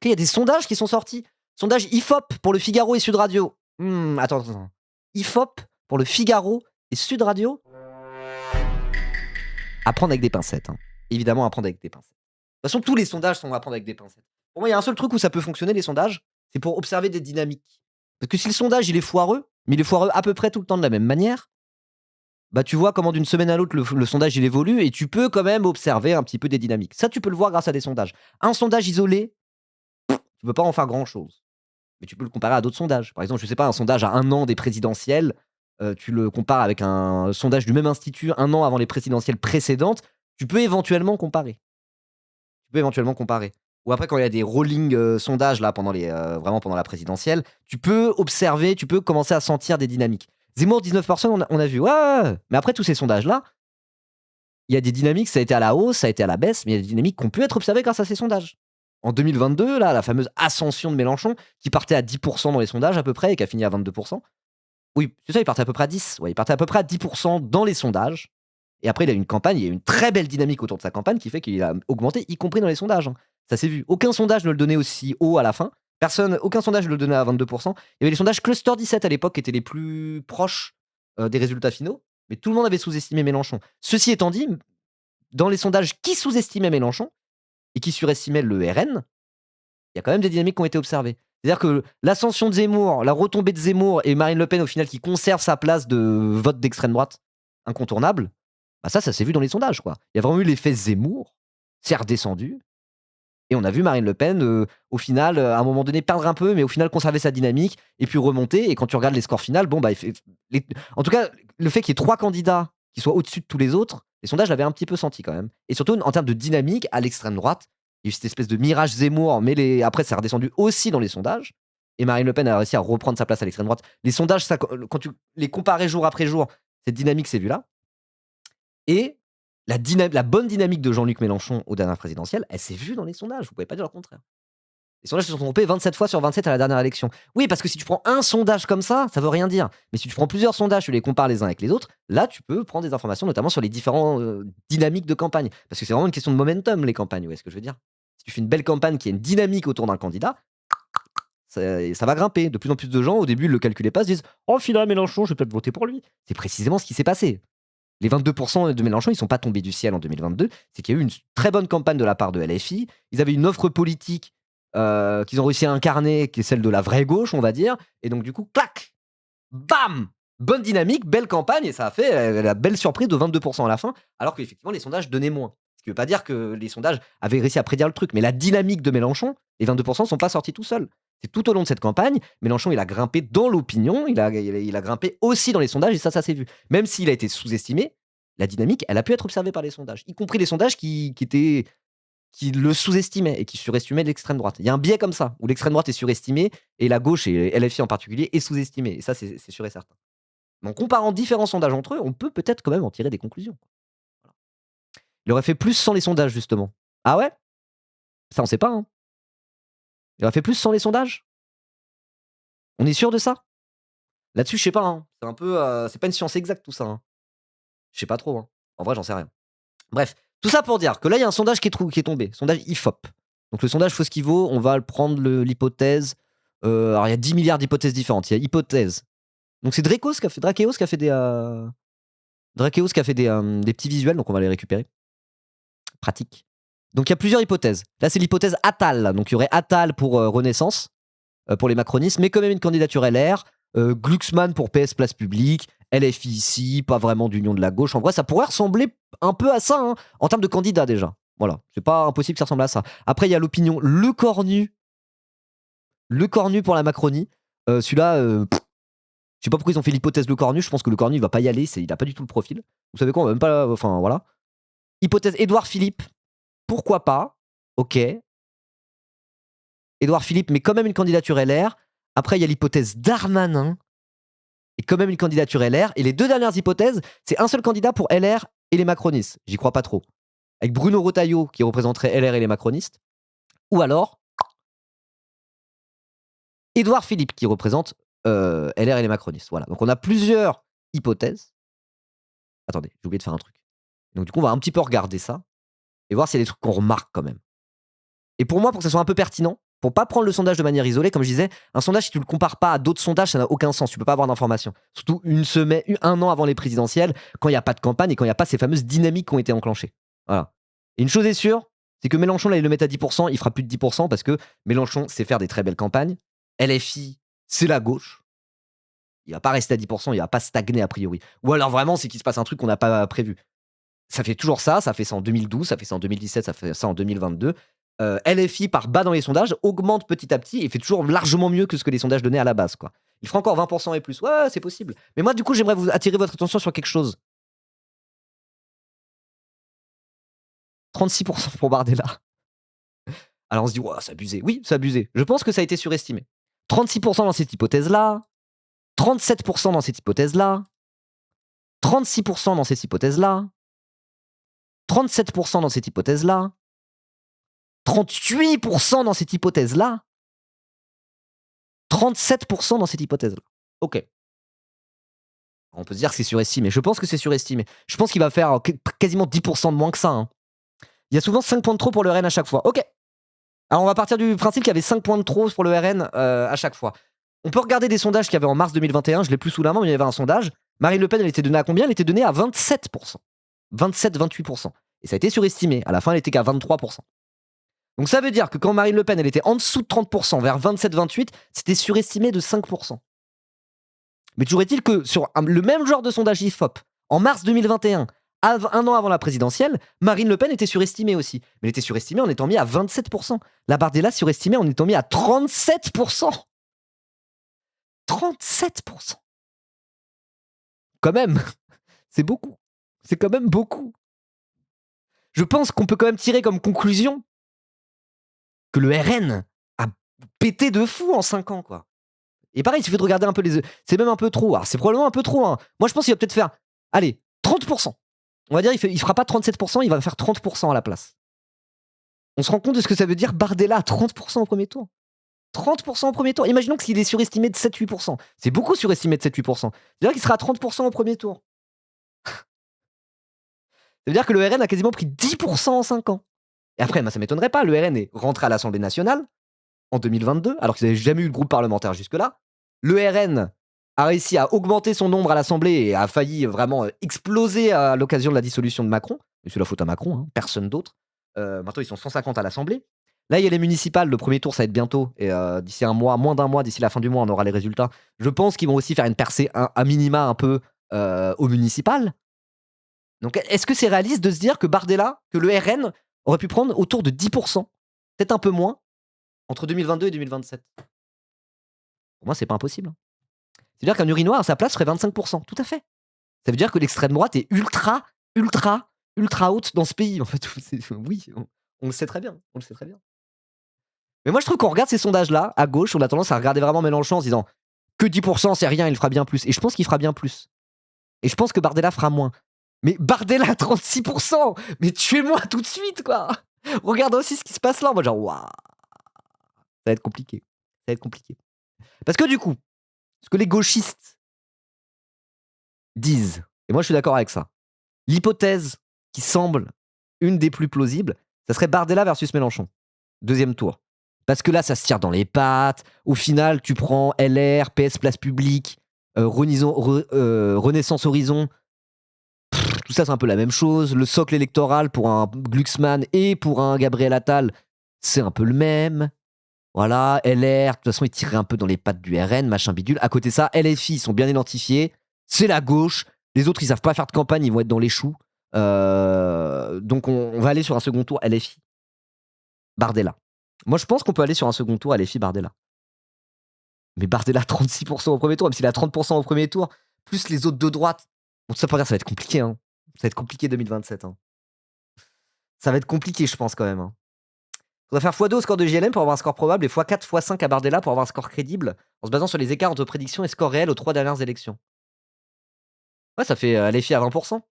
Il y a des sondages qui sont sortis. Sondage IFOP pour le Figaro et Sud Radio. Attends. IFOP pour le Figaro et Sud Radio. À prendre avec des pincettes. Hein. Évidemment, à prendre avec des pincettes. De toute façon, tous les sondages sont à prendre avec des pincettes. Pour moi, il y a un seul truc où ça peut fonctionner, les sondages, c'est pour observer des dynamiques. Parce que si le sondage, il est foireux, mais il est foireux à peu près tout le temps de la même manière, bah tu vois comment d'une semaine à l'autre, le sondage, il évolue et tu peux quand même observer un petit peu des dynamiques. Ça, tu peux le voir grâce à des sondages. Un sondage isolé, tu peux pas en faire grand-chose. Mais tu peux le comparer à d'autres sondages. Par exemple, je sais pas, un sondage à 1 an des présidentielles, tu le compares avec un sondage du même institut 1 an avant les présidentielles précédentes, tu peux éventuellement comparer. Ou après quand il y a des rolling, sondages là pendant les, vraiment pendant la présidentielle, tu peux observer, tu peux commencer à sentir des dynamiques. Zemmour 19 on a vu, ouais, mais après tous ces sondages là, il y a des dynamiques, ça a été à la hausse, ça a été à la baisse, mais il y a des dynamiques qui ont pu être observées grâce à ces sondages. En 2022 là, la fameuse ascension de Mélenchon qui partait à 10 dans les sondages à peu près et qui a fini à 22. Oui, c'est ça, il partait à peu près à 10. Ouais, il partait à peu près à 10 dans les sondages et après il a eu une campagne, il y a eu une très belle dynamique autour de sa campagne qui fait qu'il a augmenté, y compris dans les sondages, hein. Ça s'est vu. Aucun sondage ne le donnait aussi haut à la fin. Aucun sondage ne le donnait à 22. Il y avait les sondages Cluster 17 à l'époque qui étaient les plus proches, des résultats finaux, mais tout le monde avait sous-estimé Mélenchon. Ceci étant dit, dans les sondages qui sous-estimaient Mélenchon et qui surestimaient le RN, il y a quand même des dynamiques qui ont été observées. C'est-à-dire que l'ascension de Zemmour, la retombée de Zemmour et Marine Le Pen, au final, qui conserve sa place de vote d'extrême droite incontournable, bah ça s'est vu dans les sondages, quoi. Il y a vraiment eu l'effet Zemmour, c'est redescendu, et on a vu Marine Le Pen, au final, à un moment donné, perdre un peu, mais au final conserver sa dynamique, et puis remonter. Et quand tu regardes les scores finaux, bon, bah, en tout cas, le fait qu'il y ait 3 candidats qui soient au-dessus de tous les autres, les sondages l'avaient un petit peu senti quand même. Et surtout, en termes de dynamique, à l'extrême droite, il y a eu cette espèce de mirage Zemmour, mais après, ça a redescendu aussi dans les sondages. Et Marine Le Pen a réussi à reprendre sa place à l'extrême droite. Les sondages, ça, quand tu les comparais jour après jour, cette dynamique s'est vue là. Et la bonne dynamique de Jean-Luc Mélenchon aux dernières présidentielles, elle s'est vue dans les sondages. Vous pouvez pas dire le contraire. Les sondages se sont trompés 27 fois sur 27 à la dernière élection. Oui, parce que si tu prends un sondage comme ça veut rien dire. Mais si tu prends plusieurs sondages, tu les compares les uns avec les autres, là, tu peux prendre des informations, notamment sur les différents dynamiques de campagne. Parce que c'est vraiment une question de momentum, les campagnes, vous voyez ce que je veux dire? Si tu fais une belle campagne qui a une dynamique autour d'un candidat, ça va grimper. De plus en plus de gens, au début, ils le calculaient pas, se disent oh, finalement, Mélenchon, je vais peut-être voter pour lui. C'est précisément ce qui s'est passé. Les 22 de Mélenchon, ils sont pas tombés du ciel en 2022. C'est qu'il y a eu une très bonne campagne de la part de LFI. Ils avaient une offre politique qu'ils ont réussi à incarner, qui est celle de la vraie gauche, on va dire. Et donc, du coup, clac, bam, bonne dynamique, belle campagne, et ça a fait la belle surprise de 22 à la fin, alors qu'effectivement, les sondages donnaient moins. Ce qui ne veut pas dire que les sondages avaient réussi à prédire le truc, mais la dynamique de Mélenchon, les 22 ne sont pas sortis tout seuls. C'est tout au long de cette campagne, Mélenchon, il a grimpé dans l'opinion, il a grimpé aussi dans les sondages, et ça s'est vu. Même s'il a été sous-estimé, la dynamique, elle a pu être observée par les sondages, y compris les sondages qui le sous-estimaient et qui surestimaient l'extrême droite. Il y a un biais comme ça, où l'extrême droite est surestimée et la gauche, et LFI en particulier, est sous-estimée. Et ça, c'est sûr et certain. Mais en comparant différents sondages entre eux, on peut peut-être quand même en tirer des conclusions. Voilà. Il aurait fait plus sans les sondages, justement. Ah ouais? Ça, on sait pas, hein. Il aurait fait plus sans les sondages? On est sûr de ça? Là-dessus, je sais pas, hein. C'est un peu, c'est pas une science exacte tout ça, hein. Je sais pas trop, hein. En vrai, j'en sais rien. Bref, tout ça pour dire que là, il y a un sondage qui est tombé, sondage IFOP. Donc le sondage faut ce qu'il vaut, on va le prendre l'hypothèse, alors il y a 10 milliards d'hypothèses différentes. Il y a hypothèse. Donc c'est Drakeos qui a fait des petits visuels, donc on va les récupérer. Pratique. Donc il y a plusieurs hypothèses. Là, c'est l'hypothèse Attal. Donc il y aurait Attal pour Renaissance, pour les macronistes, mais quand même une candidature LR, Glucksmann pour PS Place Publique, LFI ici, pas vraiment d'union de la gauche. En vrai, ça pourrait ressembler un peu à ça, hein, en termes de candidats déjà. Voilà, c'est pas impossible que ça ressemble à ça. Après, il y a l'opinion Le Cornu pour la Macronie. Celui-là, je sais pas pourquoi ils ont fait l'hypothèse Le Cornu. Je pense que Le Cornu, il va pas y aller, il a pas du tout le profil. Vous savez quoi, on va même pas. Enfin, voilà. Hypothèse Édouard Philippe, pourquoi pas? Ok. Édouard Philippe, mais quand même une candidature LR. Après, il y a l'hypothèse Darmanin, et quand même une candidature LR. Et les deux dernières hypothèses, c'est un seul candidat pour LR et les macronistes. J'y crois pas trop. Avec Bruno Retailleau qui représenterait LR et les macronistes. Ou alors, Édouard Philippe qui représente LR et les macronistes. Voilà. Donc on a plusieurs hypothèses. Attendez, j'ai oublié de faire un truc. Donc du coup, on va un petit peu regarder ça et voir s'il y a des trucs qu'on remarque quand même. Et pour moi, pour que ça soit un peu pertinent, Pour pas prendre le sondage de manière isolée, comme je disais, un sondage, si tu le compares pas à d'autres sondages, ça n'a aucun sens. Tu peux pas avoir d'informations. Surtout une semaine, un an avant les présidentielles, quand il n'y a pas de campagne et quand il n'y a pas ces fameuses dynamiques qui ont été enclenchées. Voilà. Et une chose est sûre, c'est que Mélenchon, là, il le met à 10%, il fera plus de 10% parce que Mélenchon sait faire des très belles campagnes. LFI, c'est la gauche. Il va pas rester à 10%, il va pas stagner a priori. Ou alors vraiment, c'est qu'il se passe un truc qu'on n'a pas prévu. Ça fait toujours ça fait ça en 2012, ça fait ça en 2017, ça fait ça en 2022. LFI part bas dans les sondages, augmente petit à petit et fait toujours largement mieux que ce que les sondages donnaient à la base, quoi. Il fera encore 20% et plus. Ouais, c'est possible. Mais moi, du coup, j'aimerais vous attirer votre attention sur quelque chose. 36% pour Bardella. Alors on se dit, ouais, c'est abusé. Oui, c'est abusé. Je pense que ça a été surestimé. 36% dans cette hypothèse-là, 37% dans cette hypothèse-là, 36% dans cette hypothèse-là, 37% dans cette hypothèse-là, 38% dans cette hypothèse-là, 37% dans cette hypothèse-là. Ok. On peut se dire que c'est surestimé. Je pense que c'est surestimé. Je pense qu'il va faire quasiment 10% de moins que ça, hein. Il y a souvent 5 points de trop pour le RN à chaque fois. Ok. Alors on va partir du principe qu'il y avait 5 points de trop pour le RN à chaque fois. On peut regarder des sondages qu'il y avait en mars 2021. Je l'ai plus sous la main, mais il y avait un sondage. Marine Le Pen, elle était donnée à combien? Elle était donnée à 27%. 27-28%. Et ça a été surestimé. À la fin, elle était qu'à 23%. Donc ça veut dire que quand Marine Le Pen, elle était en dessous de 30%, vers 27-28, c'était surestimé de 5%. Mais toujours est-il que sur le même genre de sondage IFOP, en mars 2021, un an avant la présidentielle, Marine Le Pen était surestimée aussi. Mais elle était surestimée en étant mis à 27%. La Bardella surestimée en étant mis à 37%. 37%. Quand même, c'est beaucoup. C'est quand même beaucoup. Je pense qu'on peut quand même tirer comme conclusion que le RN a pété de fou en 5 ans, quoi. Et pareil, il suffit de regarder un peu les. C'est même un peu trop. Alors, c'est probablement un peu trop, hein. Moi, je pense qu'il va peut-être faire. Allez, 30%. On va dire, il fera pas 37%, il va faire 30% à la place. On se rend compte de ce que ça veut dire Bardella à 30% au premier tour. 30% au premier tour. Imaginons qu'il est surestimé de 7-8%. C'est beaucoup surestimé de 7-8%. C'est-à-dire qu'il sera à 30% au premier tour. Ça veut dire que le RN a quasiment pris 10% en 5 ans. Et après, ça m'étonnerait pas. Le RN est rentré à l'Assemblée nationale en 2022, alors qu'ils n'avaient jamais eu de groupe parlementaire jusque-là. Le RN a réussi à augmenter son nombre à l'Assemblée et a failli vraiment exploser à l'occasion de la dissolution de Macron. Et c'est la faute à Macron, hein, personne d'autre. Maintenant, ils sont 150 à l'Assemblée. Là, il y a les municipales. Le premier tour, ça va être bientôt. Et d'ici un mois, moins d'un mois, d'ici la fin du mois, on aura les résultats. Je pense qu'ils vont aussi faire une percée à minima un peu aux municipales. Donc, est-ce que c'est réaliste de se dire que Bardella, que le RN aurait pu prendre autour de 10%, peut-être un peu moins, entre 2022 et 2027? Pour moi, c'est pas impossible, hein. C'est-à-dire qu'un urinoir à sa place ferait 25%. Tout à fait. Ça veut dire que l'extrême droite est ultra, ultra, ultra haute dans ce pays. En fait, oui, on le sait très bien. On le sait très bien. Mais moi, je trouve qu'on regarde ces sondages-là, à gauche, on a tendance à regarder vraiment Mélenchon en se disant que 10%, c'est rien, il fera bien plus. Et je pense qu'il fera bien plus. Et je pense que Bardella fera moins. Mais Bardella, 36%. Mais tuez-moi tout de suite, quoi. Regarde aussi ce qui se passe là. Moi, genre, waouh. Ça va être compliqué. Ça va être compliqué. Parce que du coup, ce que les gauchistes disent, et moi je suis d'accord avec ça, l'hypothèse qui semble une des plus plausibles, ça serait Bardella versus Mélenchon. Deuxième tour. Parce que là, ça se tire dans les pattes. Au final, tu prends LR, PS Place Publique, Renaissance Horizon. Tout ça, c'est un peu la même chose. Le socle électoral pour un Glucksmann et pour un Gabriel Attal, c'est un peu le même. Voilà, LR, de toute façon, ils tireraient un peu dans les pattes du RN, machin bidule. À côté de ça, LFI, ils sont bien identifiés. C'est la gauche. Les autres, ils savent pas faire de campagne, ils vont être dans les choux. Donc, on va aller sur un second tour LFI. Bardella. Moi, je pense qu'on peut aller sur un second tour LFI Bardella. Mais Bardella, 36% au premier tour, même s'il a 30% au premier tour, plus les autres de droite. Bon, tout ça pour dire, ça va être compliqué, hein. Ça va être compliqué 2027, hein. Ça va être compliqué, je pense, quand même, hein. Faudrait faire x2 au score de JLM pour avoir un score probable et x4, x5 à Bardella pour avoir un score crédible en se basant sur les écarts entre prédictions et score réel aux 3 dernières élections. Ouais, ça fait LFI à 20%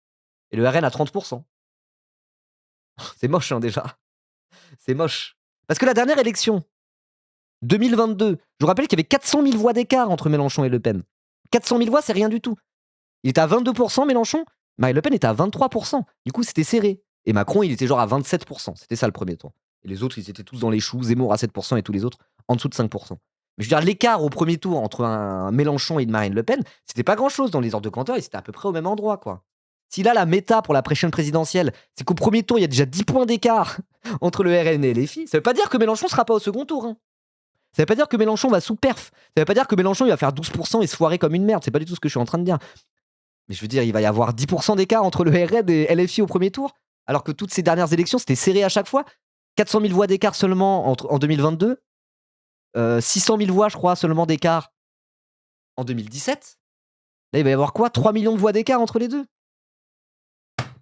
et le RN à 30%. C'est moche, hein, déjà. C'est moche. Parce que la dernière élection, 2022, je vous rappelle qu'il y avait 400 000 voix d'écart entre Mélenchon et Le Pen. 400 000 voix, c'est rien du tout. Il était à 22%, Mélenchon. Marine Le Pen était à 23%. Du coup, c'était serré. Et Macron, il était genre à 27%. C'était ça le premier tour. Et les autres, ils étaient tous dans les choux. Zemmour à 7% et tous les autres en dessous de 5%. Mais je veux dire, l'écart au premier tour entre un Mélenchon et une Marine Le Pen, c'était pas grand-chose dans les ordres de grandeur, ils étaient à peu près au même endroit, quoi. Si là, la méta pour la prochaine présidentielle, c'est qu'au premier tour, il y a déjà 10 points d'écart entre le RN et LFI, ça veut pas dire que Mélenchon sera pas au second tour, hein. Ça veut pas dire que Mélenchon va sous-perf. Ça veut pas dire que Mélenchon, il va faire 12% et se foirer comme une merde. C'est pas du tout ce que je suis en train de dire. Mais je veux dire, il va y avoir 10% d'écart entre le RN et LFI au premier tour, alors que toutes ces dernières élections, c'était serré à chaque fois. 400 000 voix d'écart seulement en 2022. 600 000 voix, je crois, seulement d'écart en 2017. Là, il va y avoir quoi? 3 millions de voix d'écart entre les deux.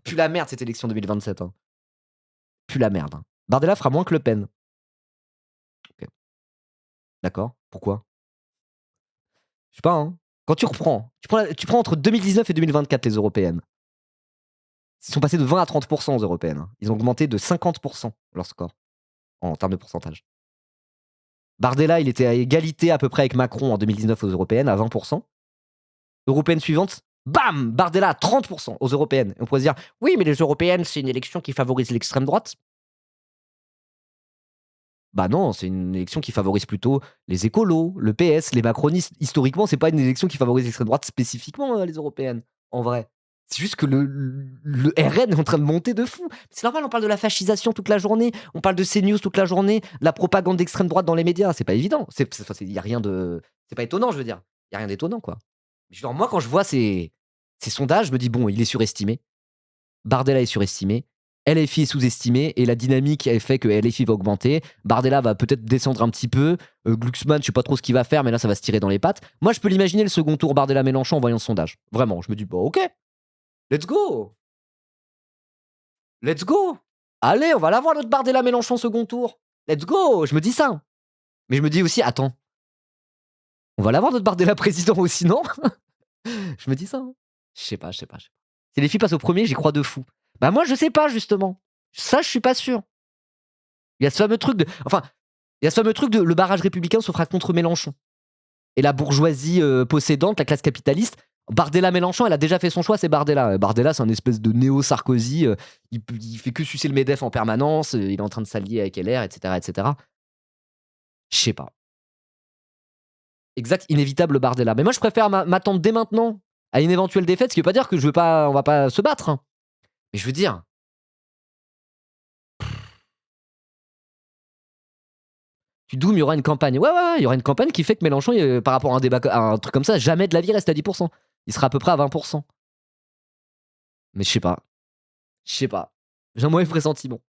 Pue la merde, cette élection 2027. Hein. Pue la merde. Hein. Bardella fera moins que Le Pen. Ok. D'accord. Pourquoi? Je sais pas, hein. Quand tu reprends, tu prends entre 2019 et 2024 les européennes. Ils sont passés de 20 à 30% aux européennes. Hein. Ils ont augmenté de 50% leur score en termes de pourcentage. Bardella, il était à égalité à peu près avec Macron en 2019 aux européennes à 20%. Européenne suivante, bam, Bardella à 30% aux européennes. Et on pourrait se dire, oui, mais les européennes, c'est une élection qui favorise l'extrême droite. Bah non, c'est une élection qui favorise plutôt les écolos, le PS, les macronistes. Historiquement, c'est pas une élection qui favorise l'extrême droite spécifiquement, les européennes, en vrai. C'est juste que le RN est en train de monter de fou. C'est normal, on parle de la fascisation toute la journée, on parle de CNews toute la journée, de la propagande d'extrême droite dans les médias. C'est pas évident. Il y a rien de. C'est pas étonnant, je veux dire. Il y a rien d'étonnant, quoi. Genre, moi, quand je vois ces sondages, je me dis, bon, il est surestimé. Bardella est surestimé. LFI est sous-estimé et la dynamique elle fait que LFI va augmenter. Bardella va peut-être descendre un petit peu. Glucksmann, je sais pas trop ce qu'il va faire, mais là, ça va se tirer dans les pattes. Moi, je peux l'imaginer le second tour Bardella-Mélenchon en voyant ce sondage. Vraiment, je me dis, bon, ok, let's go. Let's go. Allez, on va l'avoir, notre Bardella-Mélenchon second tour. Let's go. Je me dis ça. Mais je me dis aussi, attends, on va l'avoir, notre Bardella président aussi, non? Je me dis ça. Hein. Je sais pas. Si les filles passent au premier, j'y crois de fou. Bah moi, je sais pas, justement. Ça, je suis pas sûr. Il y a ce fameux truc de... Enfin, il y a ce fameux truc de le barrage républicain se fera contre Mélenchon. Et la bourgeoisie possédante, la classe capitaliste, Bardella-Mélenchon, elle a déjà fait son choix, c'est Bardella. Bardella, c'est un espèce de néo-Sarkozy. Il fait que sucer le MEDEF en permanence. Il est en train de s'allier avec LR, etc., etc. Je sais pas. Exact, inévitable Bardella. Mais moi, je préfère m'attendre dès maintenant à une éventuelle défaite, ce qui veut pas dire que on va pas se battre. Hein. Mais je veux dire, tu Doom, il y aura une campagne. Ouais, il y aura une campagne qui fait que Mélenchon, par rapport à un débat, à un truc comme ça, jamais de la vie reste à 10%. Il sera à peu près à 20%. Mais je sais pas. J'ai un mauvais pressentiment.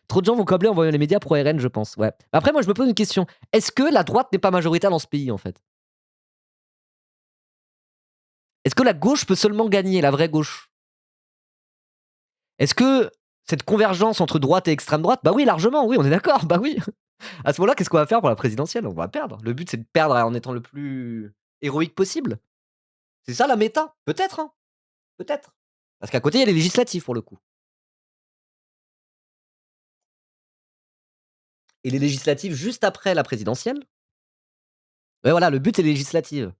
Trop de gens vont câbler en voyant les médias pro-RN, je pense. Ouais. Après, moi, je me pose une question. Est-ce que la droite n'est pas majoritaire dans ce pays, en fait? Est-ce que la gauche peut seulement gagner, la vraie gauche? Est-ce que cette convergence entre droite et extrême droite, bah oui, largement, oui, on est d'accord, bah oui. À ce moment-là, qu'est-ce qu'on va faire pour la présidentielle? On va perdre. Le but, c'est de perdre en étant le plus héroïque possible. C'est ça la méta? Peut-être, hein. Peut-être. Parce qu'à côté, il y a les législatives pour le coup. Et les législatives juste après la présidentielle. Ouais, voilà, le but, c'est les législatives.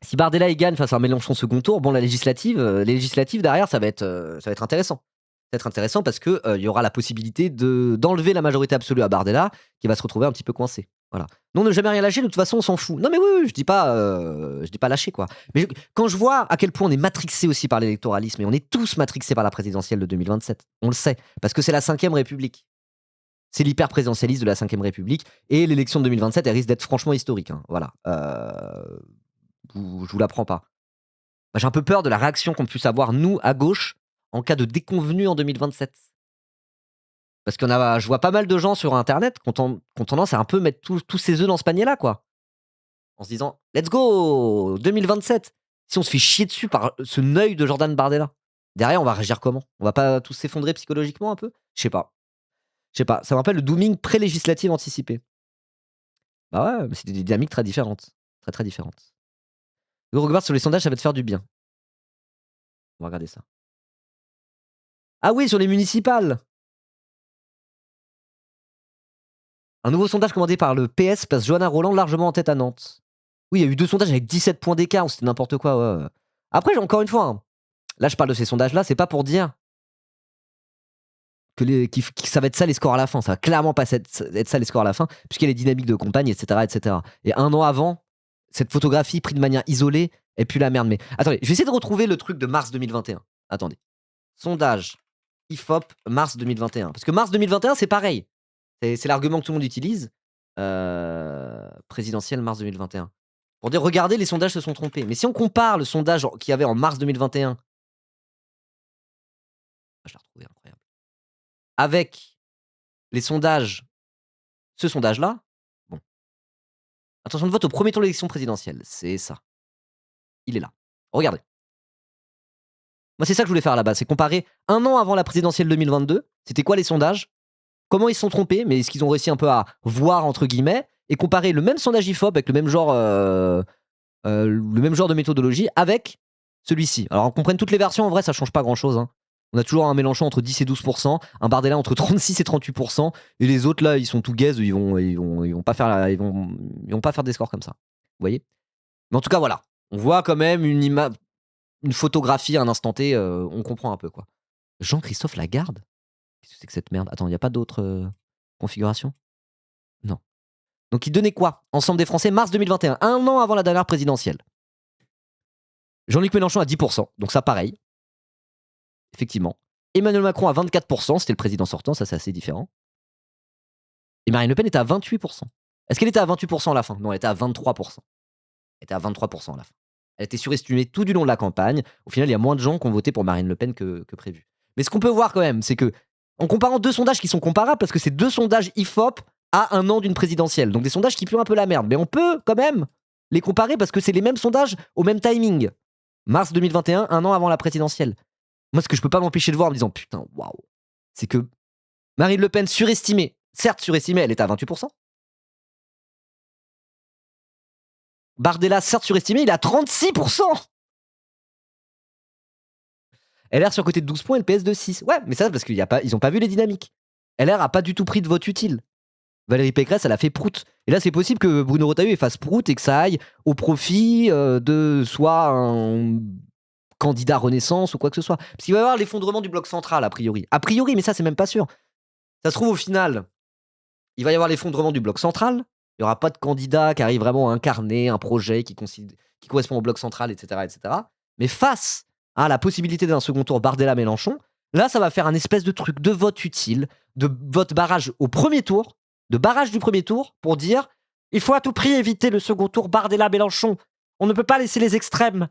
Si Bardella il gagne face à un Mélenchon second tour, bon, les législatives derrière, ça va être intéressant. Ça va être intéressant parce que il y aura la possibilité d'enlever la majorité absolue à Bardella, qui va se retrouver un petit peu coincé. Voilà. Non, ne jamais rien lâcher, de toute façon, on s'en fout. Non, mais oui, je dis pas lâcher, quoi. Mais quand je vois à quel point on est matrixé aussi par l'électoralisme, et on est tous matrixés par la présidentielle de 2027, on le sait, parce que c'est la 5ème République. C'est l'hyper-présidentialisme de la 5ème République, et l'élection de 2027, elle risque d'être franchement historique. Hein. Voilà. Je vous l'apprends pas. Bah, j'ai un peu peur de la réaction qu'on puisse avoir, nous, à gauche, en cas de déconvenue en 2027. Parce je vois pas mal de gens sur internet qui ont tendance à un peu mettre tous ses œufs dans ce panier-là, quoi. En se disant, let's go, 2027. Si on se fait chier dessus par ce neuil de Jordan Bardella, derrière, on va réagir comment? On va pas tous s'effondrer psychologiquement un peu? Je sais pas. Ça me rappelle le dooming pré-législative anticipé. Bah ouais, mais c'est des dynamiques très différentes. Très, très différentes. Le regard sur les sondages, ça va te faire du bien. On va regarder ça. Ah oui, sur les municipales. Un nouveau sondage commandé par le PS place Johanna Roland largement en tête à Nantes. Oui, il y a eu 2 sondages avec 17 points d'écart, c'était n'importe quoi, ouais. Après, encore une fois, hein, là je parle de ces sondages-là, c'est pas pour dire que ça va être ça les scores à la fin. Ça va clairement pas être ça les scores à la fin, puisqu'il y a les dynamiques de campagne, etc., etc. Et un an avant, cette photographie prise de manière isolée est plus la merde. Mais attendez, je vais essayer de retrouver le truc de mars 2021. Attendez. Sondage IFOP mars 2021. Parce que mars 2021, c'est pareil. C'est l'argument que tout le monde utilise. Présidentielle mars 2021. Pour dire, regardez, les sondages se sont trompés. Mais si on compare le sondage qu'il y avait en mars 2021, je l'ai retrouvé, incroyable, avec les sondages, ce sondage-là, bon. Attention de vote au premier tour de l'élection présidentielle, c'est ça. Il est là. Regardez. Moi, c'est ça que je voulais faire à la base, c'est comparer un an avant la présidentielle 2022, c'était quoi les sondages, comment ils se sont trompés, mais est-ce qu'ils ont réussi un peu à voir, entre guillemets, et comparer le même sondage IFOP avec le même genre de méthodologie avec celui-ci. Alors, on comprenne toutes les versions, en vrai, ça change pas grand-chose, hein. On a toujours un Mélenchon entre 10 et 12%, un Bardella entre 36 et 38%, et les autres, là, ils sont tout gaze, ils vont pas faire des scores comme ça. Vous voyez? Mais en tout cas, voilà. On voit quand même une photographie à un instant T, on comprend un peu, quoi. Jean-Christophe Lagarde? Qu'est-ce que c'est que cette merde? Attends, il n'y a pas d'autres configurations? Non. Donc, il donnait quoi? Ensemble des Français, mars 2021, un an avant la dernière présidentielle. Jean-Luc Mélenchon à 10%, donc ça, pareil. Effectivement. Emmanuel Macron à 24%, c'était le président sortant, ça c'est assez différent. Et Marine Le Pen était à 28%. Est-ce qu'elle était à 28% à la fin? Non, elle était à 23%. Elle était à 23% à la fin. Elle était surestimée tout du long de la campagne. Au final, il y a moins de gens qui ont voté pour Marine Le Pen que prévu. Mais ce qu'on peut voir quand même, c'est que, en comparant deux sondages qui sont comparables, parce que c'est deux sondages IFOP à un an d'une présidentielle, donc des sondages qui puent un peu la merde, mais on peut quand même les comparer parce que c'est les mêmes sondages au même timing. Mars 2021, un an avant la présidentielle. Moi, ce que je peux pas m'empêcher de voir en me disant putain, waouh, c'est que Marine Le Pen surestimée, certes surestimée, elle était à 28%. Bardella, certes surestimé, il est à 36%. LR sur côté de 12 points et le PS de 6. Ouais, mais ça, parce qu'ils n'ont pas vu les dynamiques. LR a pas du tout pris de vote utile. Valérie Pécresse, elle a fait prout. Et là, c'est possible que Bruno Retailleau fasse prout et que ça aille au profit de soit un candidat Renaissance ou quoi que ce soit. Parce qu'il va y avoir l'effondrement du bloc central, a priori. A priori, mais ça, c'est même pas sûr. Ça se trouve, au final, il va y avoir l'effondrement du bloc central. Il n'y aura pas de candidat qui arrive vraiment à incarner un projet qui correspond au bloc central, etc., etc. Mais face à la possibilité d'un second tour Bardella-Mélenchon, là, ça va faire un espèce de truc de vote utile, de vote barrage au premier tour, de barrage du premier tour, pour dire il faut à tout prix éviter le second tour Bardella-Mélenchon. On ne peut pas laisser les extrêmes.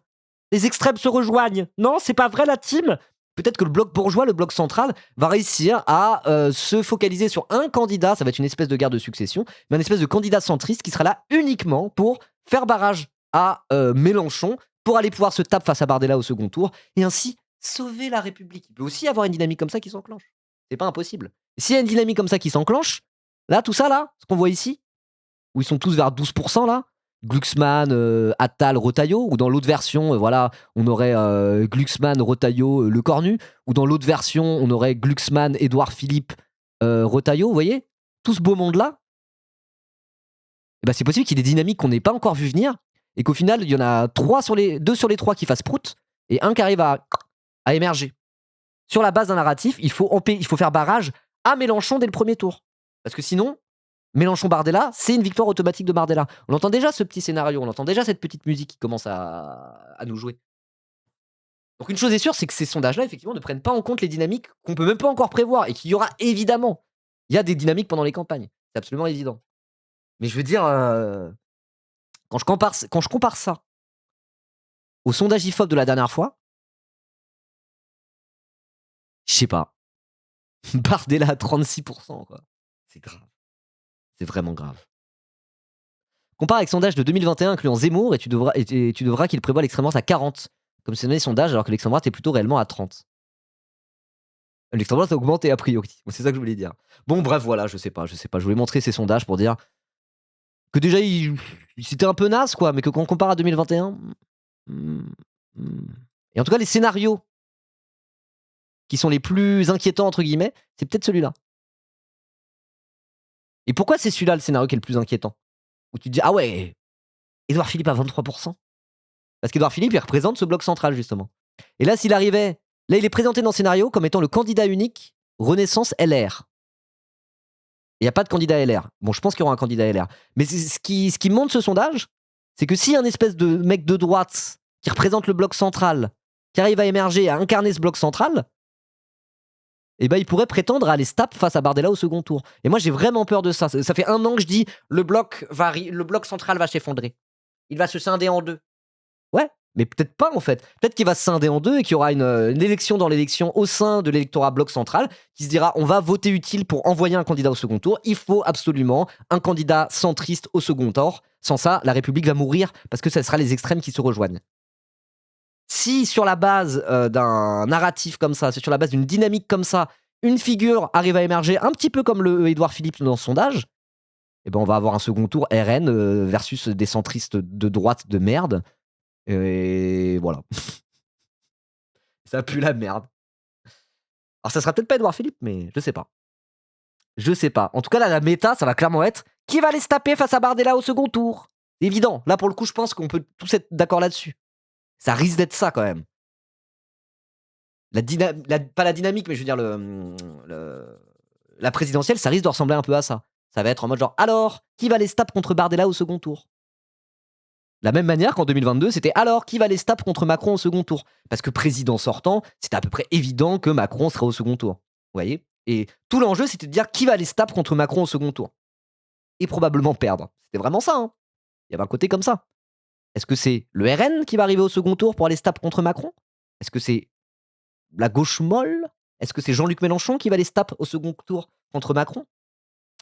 Les extrêmes se rejoignent. Non, c'est pas vrai la team. Peut-être que le bloc bourgeois, le bloc central, va réussir à se focaliser sur un candidat, ça va être une espèce de guerre de succession, mais un espèce de candidat centriste qui sera là uniquement pour faire barrage à Mélenchon, pour aller pouvoir se taper face à Bardella au second tour, et ainsi sauver la République. Il peut aussi y avoir une dynamique comme ça qui s'enclenche. C'est pas impossible. S'il y a une dynamique comme ça qui s'enclenche, là, tout ça, là, ce qu'on voit ici, où ils sont tous vers 12%, là, Glucksmann, Attal, Retailleau, ou dans l'autre version, voilà, on aurait Glucksmann, Retailleau, Le Cornu, ou dans l'autre version, on aurait Glucksmann, Édouard Philippe, Retailleau, vous voyez? Tout ce beau monde-là, eh ben, c'est possible qu'il y ait des dynamiques qu'on n'ait pas encore vu venir, et qu'au final, il y en a 2 sur les 3 qui fassent prout, et un qui arrive à émerger. Sur la base d'un narratif, il faut faire barrage à Mélenchon dès le premier tour. Parce que sinon, Mélenchon-Bardella, c'est une victoire automatique de Bardella. On entend déjà ce petit scénario, on entend déjà cette petite musique qui commence à nous jouer. Donc une chose est sûre, c'est que ces sondages-là, effectivement, ne prennent pas en compte les dynamiques qu'on peut même pas encore prévoir et qu'il y aura évidemment. Il y a des dynamiques pendant les campagnes, c'est absolument évident. Mais je veux dire, quand je compare ça au sondage IFOP de la dernière fois, je sais pas. Bardella à 36%, quoi. C'est grave. C'est vraiment grave. Compare avec sondage de 2021 incluant Zemmour et tu devras qu'il prévoit l'extrême droite à 40, comme c'est donné les sondages, alors que l'extrême droite est plutôt réellement à 30. L'extrême droite a augmenté a priori. C'est ça que je voulais dire. Bon, bref, voilà, je sais pas. Je voulais montrer ces sondages pour dire que déjà, c'était un peu naze, quoi, mais que quand on compare à 2021. Et en tout cas, les scénarios qui sont les plus inquiétants, entre guillemets, c'est peut-être celui-là. Et pourquoi c'est celui-là le scénario qui est le plus inquiétant? Où tu te dis, ah ouais, Édouard Philippe à 23%. Parce qu'Édouard Philippe, il représente ce bloc central, justement. Et là, s'il arrivait, là, il est présenté dans le scénario comme étant le candidat unique Renaissance LR. Il n'y a pas de candidat LR. Bon, je pense qu'il y aura un candidat LR. Mais ce qui montre ce sondage, c'est que si un espèce de mec de droite qui représente le bloc central, qui arrive à émerger, à incarner ce bloc central, eh ben, il pourrait prétendre à aller se taper face à Bardella au second tour. Et moi, j'ai vraiment peur de ça. Ça fait 1 an que je dis le bloc central va s'effondrer. Il va se scinder en 2. Ouais, mais peut-être pas en fait. Peut-être qu'il va se scinder en 2 et qu'il y aura une élection dans l'élection au sein de l'électorat bloc central qui se dira on va voter utile pour envoyer un candidat au second tour. Il faut absolument un candidat centriste au second tour. Sans ça, la République va mourir parce que ce sera les extrêmes qui se rejoignent. Si sur la base d'un narratif comme ça, sur la base d'une dynamique comme ça, une figure arrive à émerger un petit peu comme le Édouard Philippe dans ce sondage, eh ben on va avoir un second tour RN versus des centristes de droite de merde. Et voilà. Ça pue la merde. Alors ça sera peut-être pas Édouard Philippe, mais je sais pas. Je sais pas. En tout cas, là, la méta, ça va clairement être qui va aller se taper face à Bardella au second tour. Évident. Là, pour le coup, je pense qu'on peut tous être d'accord là-dessus. Ça risque d'être ça quand même. Pas la dynamique, mais je veux dire la présidentielle, ça risque de ressembler un peu à ça. Ça va être en mode genre, alors, qui va aller se taper contre Bardella au second tour? De la même manière qu'en 2022, c'était alors qui va aller se taper contre Macron au second tour? Parce que président sortant, c'était à peu près évident que Macron serait au second tour. Vous voyez? Et tout l'enjeu, c'était de dire qui va aller se taper contre Macron au second tour. Et probablement perdre. C'était vraiment ça. Hein. Il y avait un côté comme ça. Est-ce que c'est le RN qui va arriver au second tour pour aller se taper contre Macron? Est-ce que c'est la gauche molle? Est-ce que c'est Jean-Luc Mélenchon qui va aller se taper au second tour contre Macron?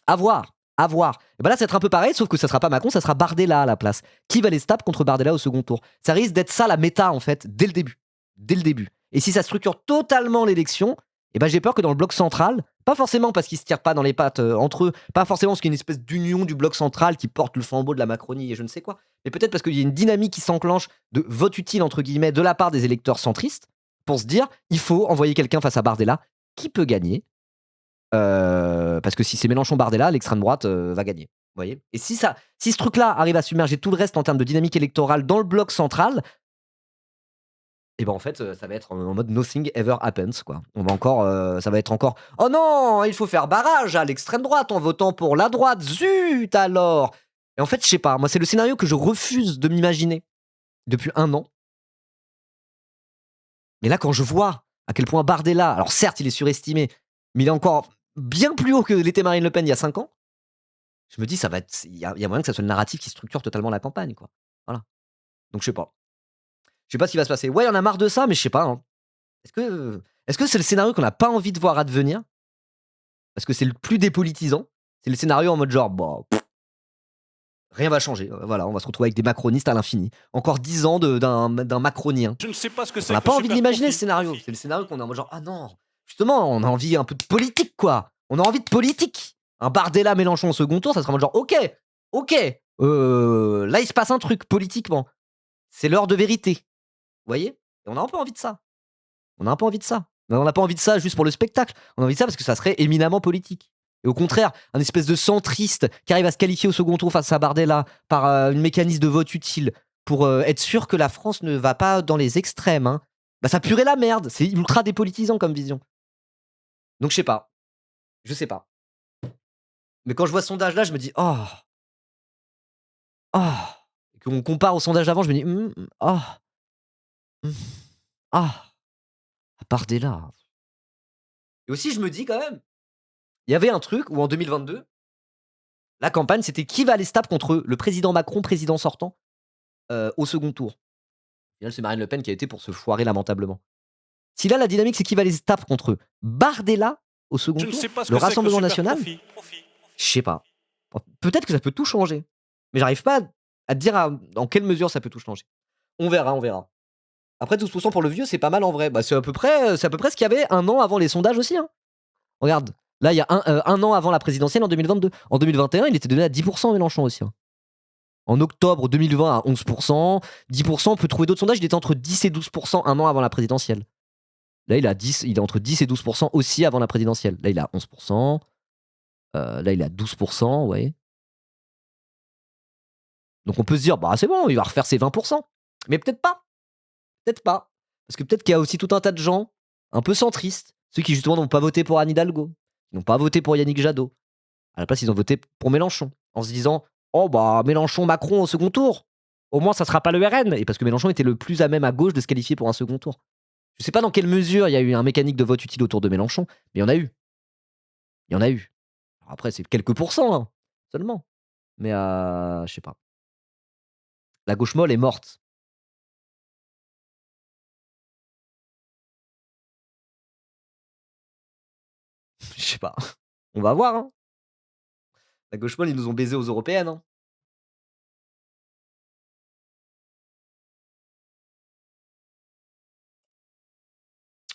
À voir. À voir. Et ben là, ça va être un peu pareil, sauf que ça sera pas Macron, ça sera Bardella à la place. Qui va aller se taper contre Bardella au second tour? Ça risque d'être ça la méta, en fait, dès le début. Dès le début. Et si ça structure totalement l'élection, eh ben j'ai peur que dans le bloc central, pas forcément parce qu'ils se tirent pas dans les pattes entre eux, pas forcément parce qu'il y a une espèce d'union du bloc central qui porte le flambeau de la Macronie et je ne sais quoi, mais peut-être parce qu'il y a une dynamique qui s'enclenche de vote utile, entre guillemets, de la part des électeurs centristes, pour se dire, il faut envoyer quelqu'un face à Bardella qui peut gagner. Parce que si c'est Mélenchon-Bardella, l'extrême droite va gagner. Vous voyez? Et si ce truc-là arrive à submerger tout le reste en termes de dynamique électorale dans le bloc central, et ben en fait, ça va être en mode nothing ever happens, quoi. On va encore, ça va être encore oh non, il faut faire barrage à l'extrême droite en votant pour la droite, zut alors! Et en fait, je sais pas, moi, c'est le scénario que je refuse de m'imaginer depuis 1 an. Mais là, quand je vois à quel point Bardella, alors certes, il est surestimé, mais il est encore bien plus haut que l'était Marine Le Pen il y a 5 ans. Je me dis, ça va être, il y a moyen que ça soit le narratif qui structure totalement la campagne, quoi. Voilà. Donc je sais pas. Je sais pas ce qui va se passer. Ouais, il y en a marre de ça, mais je sais pas. Hein. Est-ce que c'est le scénario qu'on n'a pas envie de voir advenir? Parce que c'est le plus dépolitisant. C'est le scénario en mode genre, bah, rien va changer. Voilà, on va se retrouver avec des macronistes à l'infini. Encore 10 ans d'un macronien. Je ne sais pas ce que On c'est n'a que pas le envie de super l'imaginer profit. ce scénario. C'est le scénario qu'on est en mode genre, ah non, justement, on a envie un peu de politique, quoi. On a envie de politique. Un Bardella Mélenchon au second tour, ça sera en mode genre, ok, là il se passe un truc politiquement. C'est l'heure de vérité. Vous voyez? Et on a un peu envie de ça. On a un peu envie de ça. Mais on n'a pas envie de ça juste pour le spectacle. On a envie de ça parce que ça serait éminemment politique. Et au contraire, un espèce de centriste qui arrive à se qualifier au second tour face à Bardella par une mécanisme de vote utile pour être sûr que la France ne va pas dans les extrêmes, hein, bah ça puerait la merde. C'est ultra dépolitisant comme vision. Donc je sais pas. Je sais pas. Mais quand je vois ce sondage là, je me dis oh, oh. Et qu'on compare au sondage d'avant, je me dis oh, mmh, ah, Bardella. Et aussi, je me dis quand même, il y avait un truc où en 2022, la campagne, c'était qui va aller se taper contre le président Macron, président sortant, au second tour. Au final, c'est Marine Le Pen qui a été pour se foirer lamentablement. Si là, la dynamique, c'est qui va aller se taper contre Bardella au second Je ne tour, sais pas ce le que c'est que le Rassemblement super national, profit. je sais pas. Peut-être que ça peut tout changer. Mais j'arrive pas à te dire dans quelle mesure ça peut tout changer. On verra, on verra. Après 12% pour le vieux, c'est pas mal en vrai. Bah, c'est à peu près ce qu'il y avait 1 an avant les sondages aussi, hein. Regarde, là, il y a 1 an avant la présidentielle en 2022. En 2021, il était donné à 10% Mélenchon aussi, hein. En octobre 2020 à 11%, 10%, on peut trouver d'autres sondages, il était entre 10 et 12% 1 an avant la présidentielle. Là, il est entre 10 et 12% aussi avant la présidentielle. Là, il est à 11%. Là, il est à 12%, ouais. Donc on peut se dire, bah c'est bon, il va refaire ses 20%. Mais peut-être pas. Peut-être pas. Parce que peut-être qu'il y a aussi tout un tas de gens un peu centristes Ceux qui justement n'ont pas voté pour Anne Hidalgo, qui n'ont pas voté pour Yannick Jadot. À la place, ils ont voté pour Mélenchon, en se disant: «Oh bah Mélenchon-Macron au second tour, au moins ça sera pas le RN», et parce que Mélenchon était le plus à même à gauche de se qualifier pour un second tour. Je sais pas dans quelle mesure il y a eu un mécanique de vote utile autour de Mélenchon, mais il y en a eu. Il y en a eu. Alors après, c'est quelques pourcents, hein, seulement. Mais je sais pas. La gauche molle est morte. Je sais pas. On va voir, hein. La gauche molle, ils nous ont baisés aux européennes, hein.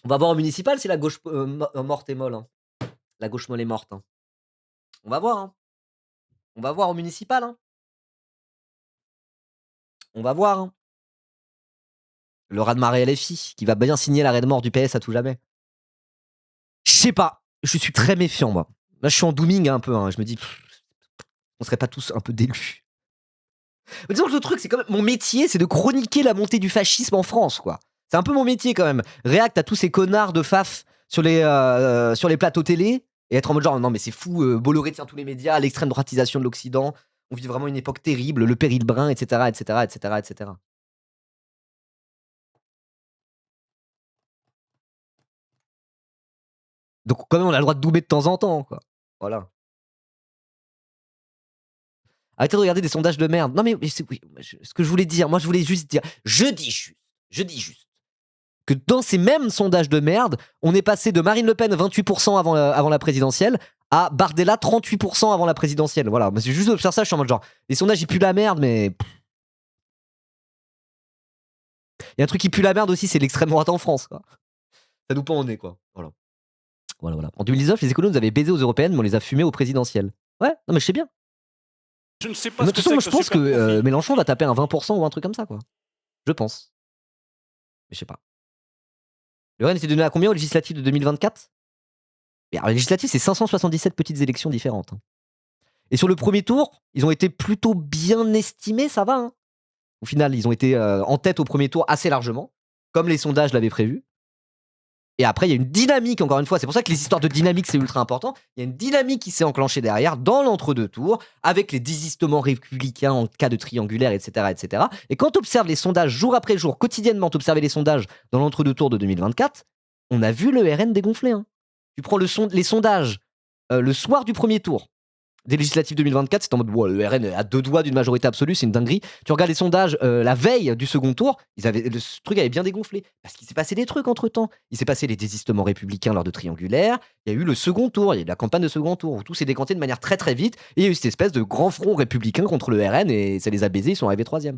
On va voir au municipal si la gauche morte est molle, hein. La gauche molle est morte, hein. On va voir, hein. On va voir au municipal, hein. On va voir, hein. Le raz-de-marée LFI, qui va bien signer l'arrêt de mort du PS à tout jamais. Je sais pas. Je suis très méfiant, moi. Là, je suis en dooming un peu, hein. Je me dis: «On serait pas tous un peu délus?» Mais disons que le truc, c'est quand même mon métier, c'est de chroniquer la montée du fascisme en France, quoi. C'est un peu mon métier quand même. React à tous ces connards de faf sur les plateaux télé et être en mode genre: «Non mais c'est fou, Bolloré tient tous les médias, l'extrême droitisation de l'Occident, on vit vraiment une époque terrible, le péril brun, et cetera, et cetera, et cetera, et cetera». Donc quand même, on a le droit de doumer de temps en temps, quoi. Voilà. Arrêtez de regarder des sondages de merde. Non mais c'est oui, ce que je voulais dire, moi je voulais juste dire, je dis juste que dans ces mêmes sondages de merde, on est passé de Marine Le Pen 28% avant la présidentielle à Bardella 38% avant la présidentielle. Voilà, c'est juste de faire ça, je suis en mode genre, les sondages ils puent la merde, mais il y a un truc qui pue la merde aussi, c'est l'extrême droite en France, quoi. Ça nous pend au nez, quoi. Voilà. Voilà, voilà. En 2019, les écolos nous avaient baisé aux européennes, mais on les a fumés aux présidentielles. Ouais, non mais je sais bien. Je ne sais Mais pas de ce que toute façon, moi c'est je que le pense que super profit. Mélenchon va taper un 20% ou un truc comme ça, quoi. Je pense. Mais je sais pas. Le RN s'est donné à combien aux législatives de 2024? Mais alors, les législatives, c'est 577 petites élections différentes, hein. Et sur le premier tour, ils ont été plutôt bien estimés, ça va, hein. Au final, ils ont été en tête au premier tour assez largement, comme les sondages l'avaient prévu. Et après, il y a une dynamique, encore une fois, c'est pour ça que les histoires de dynamique, c'est ultra important. Il y a une dynamique qui s'est enclenchée derrière, dans l'entre-deux tours, avec les désistements républicains en cas de triangulaire, etc. etc. Et quand tu observes les sondages jour après jour, quotidiennement, tu observes les sondages dans l'entre-deux tours de 2024, on a vu le RN dégonfler, hein. Tu prends les sondages le soir du premier tour des législatives 2024, c'est en mode wow, le RN est à deux doigts d'une majorité absolue, c'est une dinguerie. Tu regardes les sondages la veille du second tour, ce truc avait bien dégonflé. Parce qu'il s'est passé des trucs entre temps. Il s'est passé les désistements républicains lors de triangulaire, il y a eu le second tour, il y a eu la campagne de second tour, où tout s'est décanté de manière très très vite, et il y a eu cette espèce de grand front républicain contre le RN, et ça les a baisés, ils sont arrivés troisième.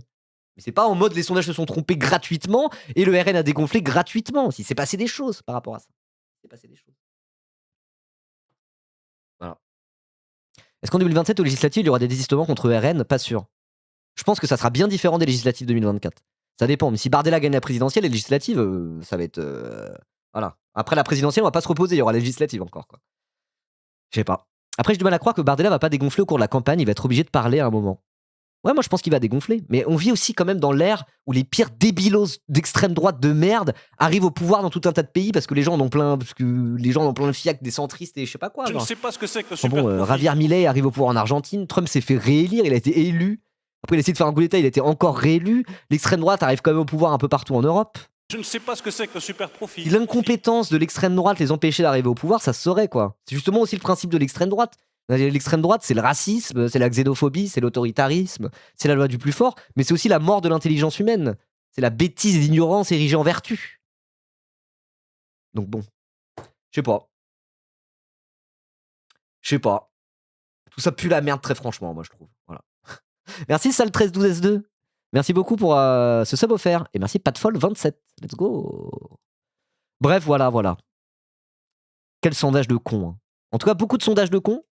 Mais c'est pas en mode les sondages se sont trompés gratuitement, et le RN a dégonflé gratuitement. Il s'est passé des choses par rapport à ça. Il s'est passé des choses. Voilà. Est-ce qu'en 2027, aux législatives, il y aura des désistements contre RN? Pas sûr. Je pense que ça sera bien différent des législatives 2024. Ça dépend. Mais si Bardella gagne la présidentielle, les législatives, ça va être. Voilà. Après la présidentielle, on va pas se reposer. Il y aura la législative encore, quoi. Je sais pas. Après, j'ai du mal à croire que Bardella va pas dégonfler au cours de la campagne. Il va être obligé de parler à un moment. Ouais, moi je pense qu'il va dégonfler. Mais on vit aussi quand même dans l'ère où les pires débilos d'extrême droite de merde arrivent au pouvoir dans tout un tas de pays parce que les gens en ont plein, parce que les gens en ont plein le fiac des centristes et je sais pas quoi. Je ne Genre. sais pas ce que c'est que le Enfin super bon, profit. Javier Milei arrive au pouvoir en Argentine. Trump s'est fait réélire. Il a été élu. Après, il a essayé de faire un coup d'État. Il a été encore réélu. L'extrême droite arrive quand même au pouvoir un peu partout en Europe. Je ne sais pas ce que c'est que le super profit. Si l'incompétence de l'extrême droite les empêchait d'arriver au pouvoir, ça se saurait, quoi. C'est justement aussi le principe de l'extrême droite. L'extrême droite, c'est le racisme, c'est la xénophobie, c'est l'autoritarisme, c'est la loi du plus fort, mais c'est aussi la mort de l'intelligence humaine. C'est la bêtise et l'ignorance érigée en vertu. Donc bon, je sais pas. Je sais pas. Tout ça pue la merde, très franchement, moi, je trouve. Voilà. Merci, Sal1312S2. Merci beaucoup pour ce sub offert. Et merci, Patfol27. Let's go. Bref, voilà, voilà. Quel sondage de con, hein. En tout cas, beaucoup de sondages de cons.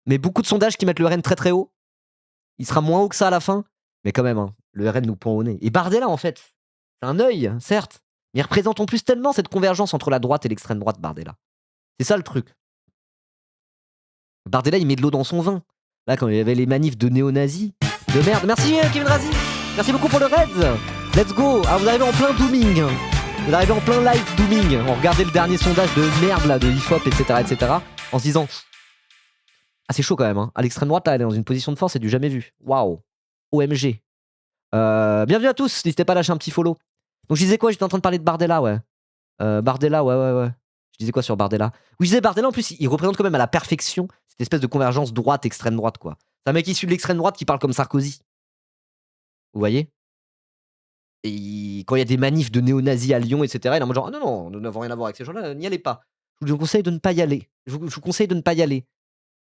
Mais beaucoup de sondages qui mettent le RN très très haut. Il sera moins haut que ça à la fin. Mais quand même, hein, le RN nous pend au nez. Et Bardella, en fait, c'est un œil, certes. Mais il représente en plus tellement cette convergence entre la droite et l'extrême droite, Bardella. C'est ça le truc. Bardella, il met de l'eau dans son vin. Là, quand il y avait les manifs de néo-nazis. De merde. Merci, Kevin Razi. Merci beaucoup pour le raid. Let's go. Ah, vous arrivez en plein dooming. Vous arrivez en plein live dooming, on regardait le dernier sondage de merde là, de IFOP, etc., en se disant ah c'est chaud quand même, hein. À l'extrême droite là, elle est dans une position de force, c'est du jamais vu. Waouh, OMG. Bienvenue à tous, n'hésitez pas à lâcher un petit follow. Donc je disais quoi, j'étais en train de parler de Bardella, ouais. Bardella, ouais. Je disais quoi sur Bardella? Oui, je disais Bardella, en plus, il représente quand même à la perfection cette espèce de convergence droite-extrême droite, quoi. C'est un mec issu de l'extrême droite qui parle comme Sarkozy. Vous voyez? Et quand il y a des manifs de néo-nazis à Lyon, etc., il est en mode genre, ah non, nous n'avons rien à voir avec ces gens-là, n'y allez pas. Je vous conseille de ne pas y aller. Je vous conseille de ne pas y aller.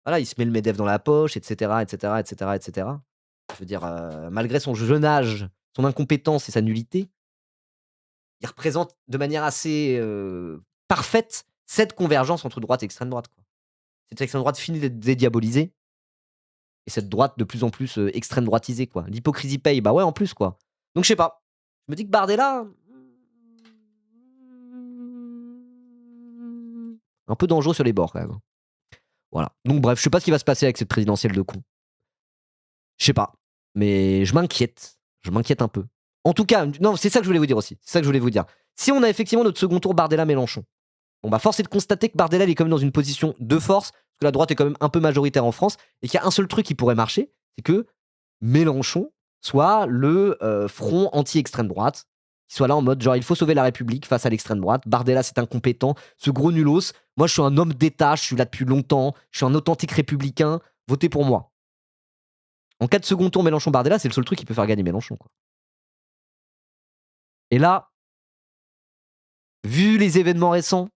Voilà, il se met le MEDEF dans la poche, etc. Je veux dire, malgré son jeune âge, son incompétence et sa nullité, il représente de manière assez parfaite cette convergence entre droite et extrême droite, quoi. Cette extrême droite finit d'être dédiabolisée et cette droite de plus en plus extrême droitisée, quoi. L'hypocrisie paye, bah ouais, en plus, quoi. Donc je sais pas. Je me dis que Bardella, un peu dangereux sur les bords, quand même. Voilà. Donc bref, je sais pas ce qui va se passer avec cette présidentielle de con. Je sais pas. Mais je m'inquiète. Je m'inquiète un peu. En tout cas, non, c'est ça que je voulais vous dire aussi. C'est ça que je voulais vous dire. Si on a effectivement notre second tour Bardella-Mélenchon, bon bah force est de constater que Bardella il est quand même dans une position de force, parce que la droite est quand même un peu majoritaire en France, et qu'il y a un seul truc qui pourrait marcher, c'est que Mélenchon soit le front anti-extrême droite, qui soit là en mode genre il faut sauver la République face à l'extrême droite, Bardella c'est incompétent, ce gros nulos, moi je suis un homme d'État, je suis là depuis longtemps, je suis un authentique républicain, votez pour moi. En cas de second tour Mélenchon-Bardella, c'est le seul truc qui peut faire gagner Mélenchon, quoi. Et là, vu les événements récents,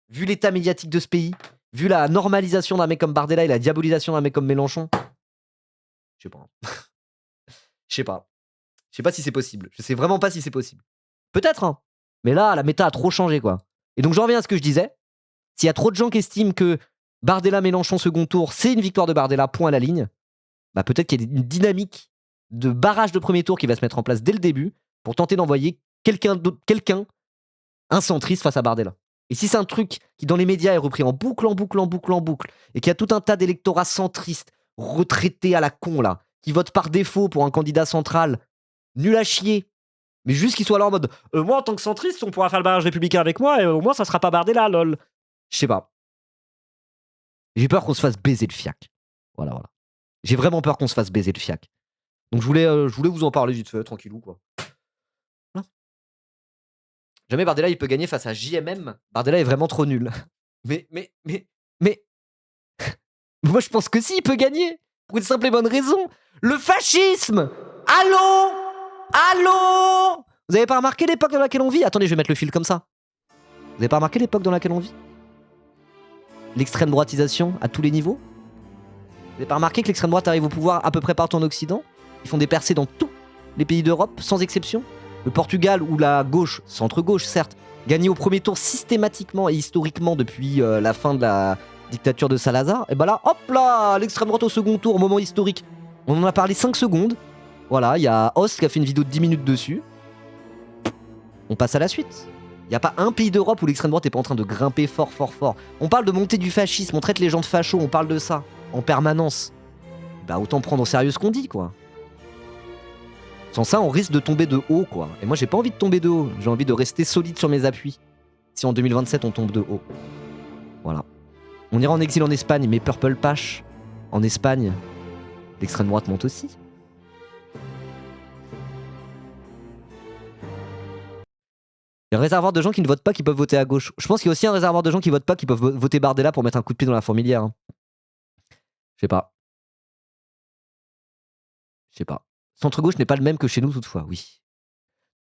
vu l'état médiatique de ce pays, vu la normalisation d'un mec comme Bardella et la diabolisation d'un mec comme Mélenchon, je sais pas. Je sais pas. Je sais pas si c'est possible. Je sais vraiment pas si c'est possible. Peut-être, hein. Mais là, la méta a trop changé, quoi. Et donc, j'en reviens à ce que je disais. S'il y a trop de gens qui estiment que Bardella-Mélenchon second tour, c'est une victoire de Bardella, point à la ligne, bah peut-être qu'il y a une dynamique de barrage de premier tour qui va se mettre en place dès le début pour tenter d'envoyer quelqu'un, un centriste face à Bardella. Et si c'est un truc qui, dans les médias, est repris en boucle, et qu'il y a tout un tas d'électorats centristes, retraités à la con, là, qui votent par défaut pour un candidat central, nul à chier, mais juste qu'il soit là en mode moi, en tant que centriste, on pourra faire le barrage républicain avec moi, et au moins, ça sera pas Bardella, lol. Je sais pas. J'ai peur qu'on se fasse baiser le fiac. Voilà. J'ai vraiment peur qu'on se fasse baiser le fiac. Donc je voulais vous en parler vite fait, tranquillou, quoi. Voilà. Jamais Bardella il peut gagner face à JMM. Bardella est vraiment trop nul. Mais moi je pense que si, il peut gagner. Pour une simple et bonne raison. Le fascisme. Allô. Vous avez pas remarqué l'époque dans laquelle on vit? Attendez, je vais mettre le fil comme ça. Vous avez pas remarqué l'époque dans laquelle on vit? L'extrême droitisation à tous les niveaux? Vous avez pas remarqué que l'extrême droite arrive au pouvoir à peu près partout en Occident? Ils font des percées dans tous les pays d'Europe, sans exception. Le Portugal, où la gauche, centre-gauche certes, gagnait au premier tour systématiquement et historiquement depuis la fin de la dictature de Salazar, et bah là, hop là, l'extrême droite au second tour, moment historique. On en a parlé 5 secondes. Voilà, il y a Host qui a fait une vidéo de 10 minutes dessus. On passe à la suite. Il n'y a pas un pays d'Europe où l'extrême droite n'est pas en train de grimper fort. On parle de montée du fascisme, on traite les gens de fachos, on parle de ça en permanence. Bah autant prendre au sérieux ce qu'on dit, quoi. Sans ça, on risque de tomber de haut, quoi. Et moi, j'ai pas envie de tomber de haut. J'ai envie de rester solide sur mes appuis. Si en 2027, on tombe de haut. Voilà. On ira en exil en Espagne, mais Purple Patch, en Espagne, l'extrême droite monte aussi. Il y a un réservoir de gens qui ne votent pas, qui peuvent voter à gauche. Je pense qu'il y a aussi un réservoir de gens qui votent pas, qui peuvent voter Bardella pour mettre un coup de pied dans la fourmilière. Hein. Je sais pas. Centre-gauche n'est pas le même que chez nous, toutefois, oui.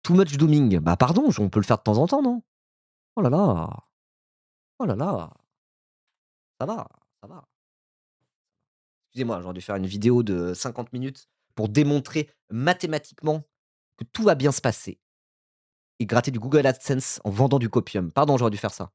Too much dooming. Bah pardon, on peut le faire de temps en temps, non? Oh là là. Ça va. Excusez-moi, j'aurais dû faire une vidéo de 50 minutes pour démontrer mathématiquement que tout va bien se passer. Et gratter du Google AdSense en vendant du copium. Pardon, j'aurais dû faire ça.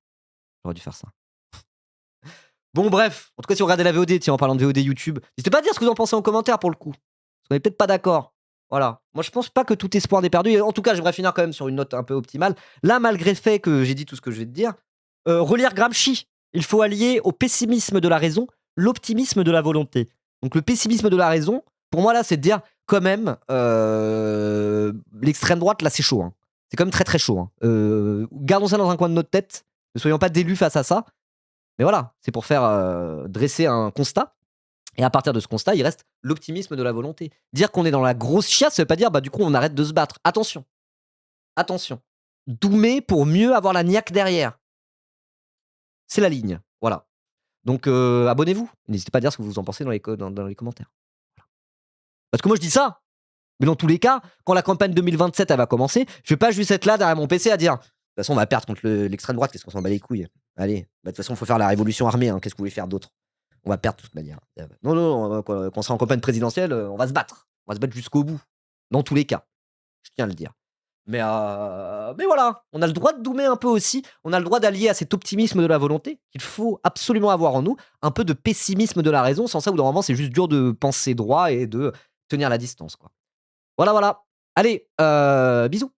Bon, bref. En tout cas, si vous regardez la VOD, tiens, en parlant de VOD YouTube, n'hésitez pas à dire ce que vous en pensez en commentaire pour le coup. Parce qu'on est peut-être pas d'accord. Voilà. Moi, je pense pas que tout espoir n'est perdu. Et en tout cas, j'aimerais finir quand même sur une note un peu optimale. Là, malgré le fait que j'ai dit tout ce que je vais te dire, relire Gramsci. Il faut allier au pessimisme de la raison l'optimisme de la volonté. Donc, le pessimisme de la raison, pour moi, là, c'est de dire quand même, l'extrême droite, là, c'est chaud. Hein. C'est quand même très très chaud. Hein. Gardons ça dans un coin de notre tête. Ne soyons pas délus face à ça. Mais voilà, c'est pour faire dresser un constat. Et à partir de ce constat, il reste l'optimisme de la volonté. Dire qu'on est dans la grosse chiasse, ça veut pas dire du coup on arrête de se battre. Attention. Attention. Doumer pour mieux avoir la niaque derrière. C'est la ligne. Voilà. Donc abonnez-vous. N'hésitez pas à dire ce que vous en pensez dans les commentaires. Voilà. Parce que moi je dis ça. Mais dans tous les cas, quand la campagne 2027 elle va commencer, je vais pas juste être là derrière mon PC à dire de toute façon on va perdre contre l'extrême droite, qu'est-ce qu'on s'en bat les couilles. Allez, de toute façon il faut faire la révolution armée, hein. Qu'est-ce que vous voulez faire d'autre? On va perdre de toute manière. Non, non, quand on sera en campagne présidentielle, on va se battre. On va se battre jusqu'au bout. Dans tous les cas. Je tiens à le dire. Mais voilà, on a le droit de doumer un peu aussi. On a le droit d'allier à cet optimisme de la volonté qu'il faut absolument avoir en nous, un peu de pessimisme de la raison. Sans ça, au bout d'un moment, c'est juste dur de penser droit et de tenir la distance, quoi. Voilà, voilà. Allez, bisous.